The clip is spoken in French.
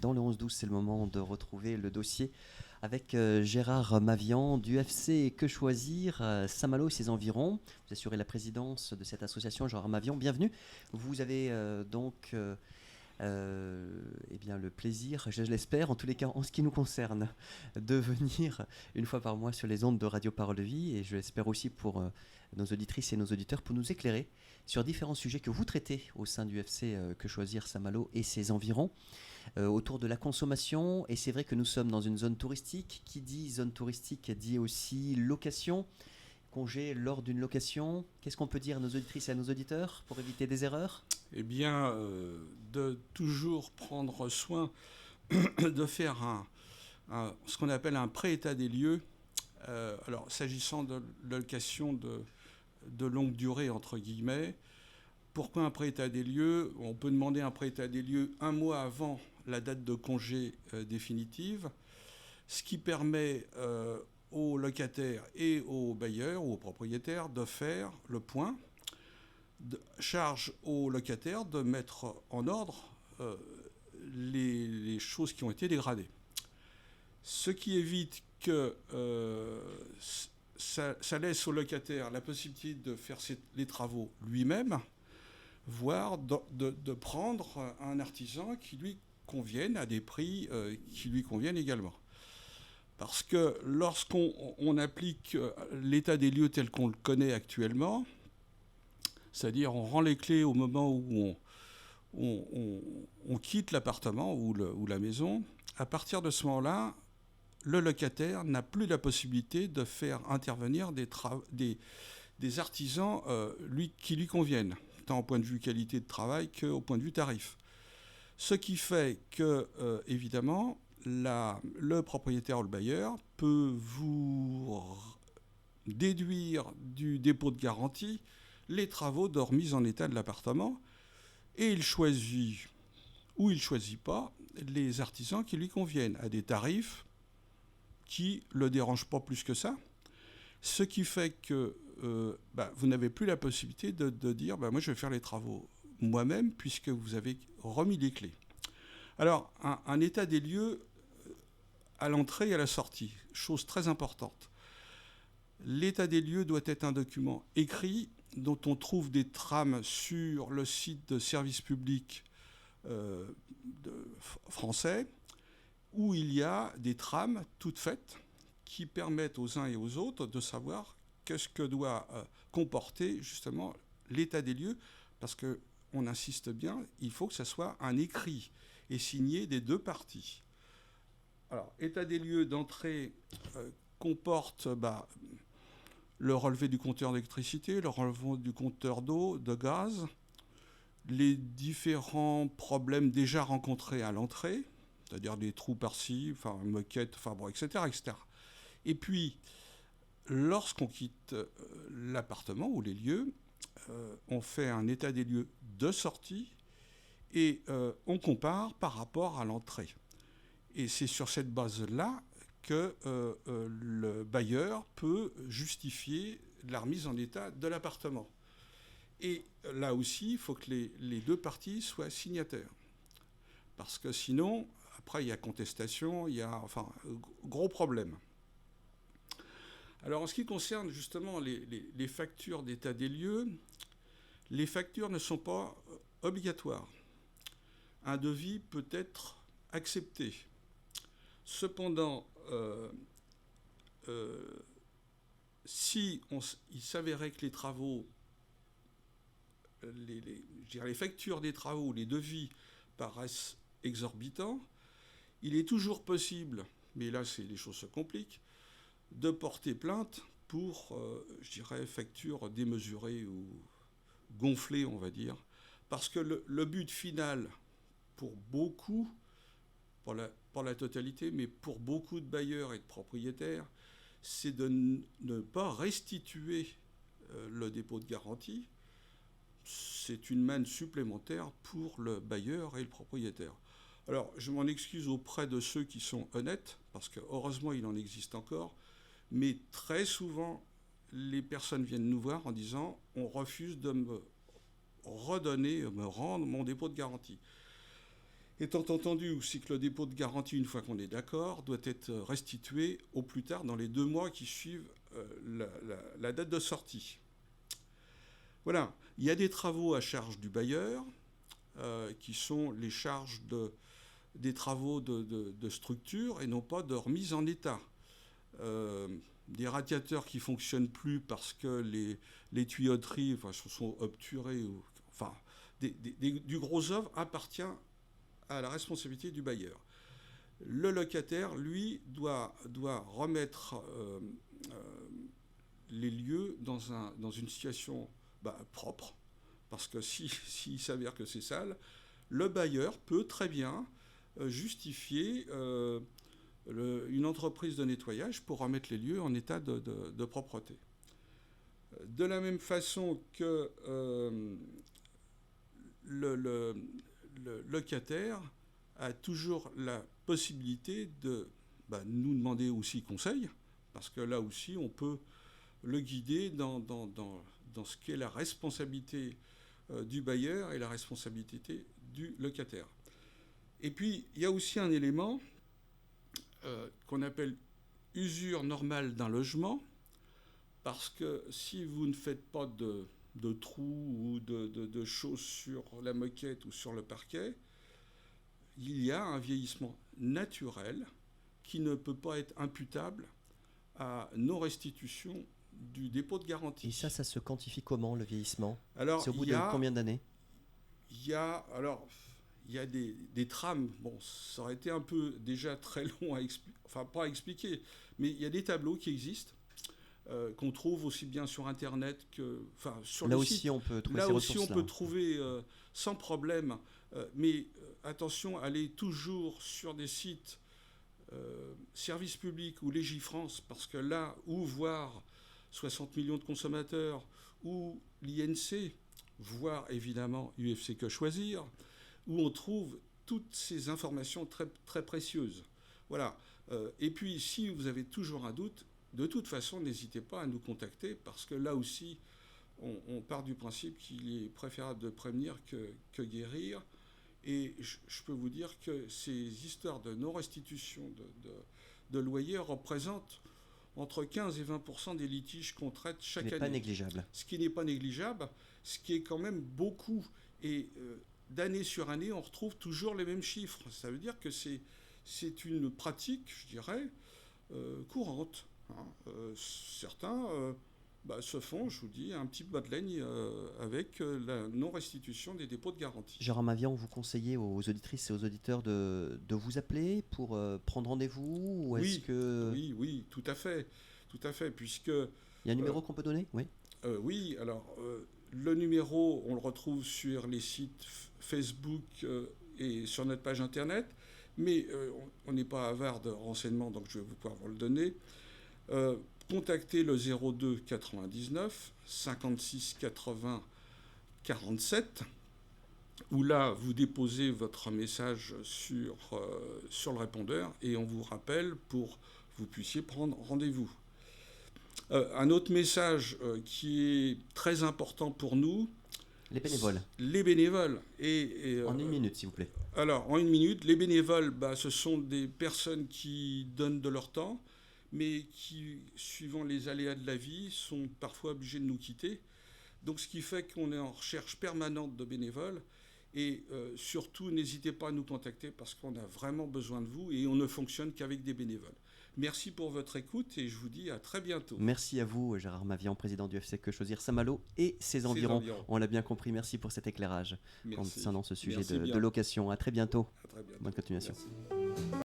dans le 11-12, c'est le moment de retrouver le dossier avec Gérard Mavian du FC Que Choisir, Saint-Malo et ses environs. Vous assurez la présidence de cette association, Gérard Mavian, bienvenue. Vous avez eh bien, le plaisir, je l'espère, en tous les cas en ce qui nous concerne, de venir une fois par mois sur les ondes de Radio Parole de Vie, et je l'espère aussi pour nos auditrices et nos auditeurs, pour nous éclairer sur différents sujets que vous traitez au sein du FC Que Choisir Saint-Malo et ses environs, autour de la consommation. Et c'est vrai que nous sommes dans une zone touristique. Qui dit zone touristique dit aussi location, congé lors d'une location. Qu'est-ce qu'on peut dire à nos auditrices et à nos auditeurs pour éviter des erreurs ? Eh bien, de toujours prendre soin de faire ce qu'on appelle un pré-état des lieux. Alors, s'agissant de location de longue durée, entre guillemets, pourquoi un pré-état des lieux ? On peut demander un pré-état des lieux un mois avant la date de congé définitive, ce qui permet aux locataires et aux bailleurs ou aux propriétaires de faire le point. Charge aux locataires de mettre en ordre les choses qui ont été dégradées. Ce qui évite que ça laisse au locataire la possibilité de faire les travaux lui-même, voire de prendre un artisan qui lui convienne à des prix qui lui conviennent également. Parce que lorsqu'on applique l'état des lieux tel qu'on le connaît actuellement, c'est-à-dire on rend les clés au moment où on quitte l'appartement ou la maison, à partir de ce moment-là, le locataire n'a plus la possibilité de faire intervenir des artisans qui lui conviennent, tant au point de vue qualité de travail qu'au point de vue tarif. Ce qui fait que, évidemment, le propriétaire ou le bailleur peut vous déduire du dépôt de garantie les travaux de remise en état de l'appartement, et il choisit ou il ne choisit pas les artisans qui lui conviennent à des tarifs qui ne le dérangent pas plus que ça, ce qui fait que vous n'avez plus la possibilité de dire moi je vais faire les travaux moi-même puisque vous avez remis les clés. Alors un état des lieux à l'entrée et à la sortie, chose très importante. L'état des lieux doit être un document écrit dont on trouve des trames sur le site de service public français, où il y a des trames toutes faites qui permettent aux uns et aux autres de savoir qu'est-ce que doit comporter justement l'état des lieux, parce qu'on insiste bien, il faut que ça soit un écrit et signé des deux parties. Alors, état des lieux d'entrée comporte le relevé du compteur d'électricité, le relevé du compteur d'eau, de gaz, les différents problèmes déjà rencontrés à l'entrée, c'est-à-dire des trous par-ci, moquettes, etc., etc. Et puis, lorsqu'on quitte l'appartement ou les lieux, on fait un état des lieux de sortie et on compare par rapport à l'entrée. Et c'est sur cette base-là que le bailleur peut justifier la remise en état de l'appartement. Et là aussi, il faut que les deux parties soient signataires. Parce que sinon, après, il y a contestation, il y a gros problème. Alors, en ce qui concerne justement les factures d'état des lieux, les factures ne sont pas obligatoires. Un devis peut être accepté. Cependant, si il s'avérait que les travaux, les factures des travaux, les devis paraissent exorbitants, il est toujours possible, mais là les choses se compliquent, de porter plainte pour, factures démesurées ou gonflées, on va dire, parce que le but final, pour beaucoup, pas la totalité, mais pour beaucoup de bailleurs et de propriétaires, c'est de ne pas restituer le dépôt de garantie. C'est une manne supplémentaire pour le bailleur et le propriétaire. Alors, je m'en excuse auprès de ceux qui sont honnêtes, parce que heureusement, il en existe encore, mais très souvent, les personnes viennent nous voir en disant « on refuse de me rendre mon dépôt de garantie ». Étant entendu aussi que le dépôt de garantie, une fois qu'on est d'accord, doit être restitué au plus tard dans les 2 mois qui suivent la date de sortie. Voilà, il y a des travaux à charge du bailleur, qui sont les charges des travaux de structure et non pas de remise en état. Des radiateurs qui ne fonctionnent plus parce que les tuyauteries se sont obturées, du gros œuvre appartient à la responsabilité du bailleur. Le locataire, lui, doit remettre les lieux dans une situation propre, parce que s'il s'avère que c'est sale, le bailleur peut très bien justifier une entreprise de nettoyage pour remettre les lieux en état de propreté. De la même façon que le locataire a toujours la possibilité de nous demander aussi conseil, parce que là aussi on peut le guider dans ce qu'est la responsabilité du bailleur et la responsabilité du locataire. Et puis il y a aussi un élément qu'on appelle usure normale d'un logement, parce que si vous ne faites pas de trous ou de choses sur la moquette ou sur le parquet, il y a un vieillissement naturel qui ne peut pas être imputable à nos restitutions du dépôt de garantie. Et ça se quantifie comment, le vieillissement? Alors, c'est au bout de combien d'années? Il y a des trames. Bon, ça aurait été un peu déjà très long pas à expliquer, mais il y a des tableaux qui existent, qu'on trouve aussi bien sur Internet que sur là le aussi site. On peut trouver là ces aussi on ressources-là. peut trouver sans problème, mais attention, allez toujours sur des sites services publics ou Légifrance, parce que là où voir 60 millions de consommateurs ou l'INC, voire évidemment UFC Que Choisir, où on trouve toutes ces informations très, très précieuses. Voilà. Et puis si vous avez toujours un doute, de toute façon, n'hésitez pas à nous contacter, parce que là aussi, on part du principe qu'il est préférable de prévenir que guérir. Et je peux vous dire que ces histoires de non-restitution de loyers représentent entre 15 et 20% des litiges qu'on traite chaque année. Ce qui n'est pas négligeable. Ce qui n'est pas négligeable, ce qui est quand même beaucoup. Et d'année sur année, on retrouve toujours les mêmes chiffres. Ça veut dire que c'est une pratique, je dirais, courante. Certains se font, je vous dis, un petit bas de laine avec la non-restitution des dépôts de garantie. Gérard Mavian, vous conseillez aux auditrices et aux auditeurs de vous appeler pour prendre rendez-vous, ou est-ce que... Oui, tout à fait, puisque... Il y a un numéro qu'on peut donner? Oui. Oui, alors, le numéro, on le retrouve sur les sites Facebook et sur notre page Internet, mais on n'est pas avare de renseignements, donc je vais pouvoir vous le donner. Contactez le 02 99 56 80 47, où là, vous déposez votre message sur le répondeur et on vous rappelle pour que vous puissiez prendre rendez-vous. Un autre message qui est très important pour nous. Les bénévoles. Les bénévoles. En 1 minute, s'il vous plaît. Alors, en 1 minute, les bénévoles, ce sont des personnes qui donnent de leur temps, mais qui, suivant les aléas de la vie, sont parfois obligés de nous quitter. Donc, ce qui fait qu'on est en recherche permanente de bénévoles. Et surtout, n'hésitez pas à nous contacter, parce qu'on a vraiment besoin de vous et on ne fonctionne qu'avec des bénévoles. Merci pour votre écoute et je vous dis à très bientôt. Merci à vous, Gérard Mavian, président du UFC Que Choisir Saint-Malo et ses environs. On l'a bien compris. Merci pour cet éclairage concernant ce sujet de location. À très bientôt. À très bientôt. Bonne continuation. Merci.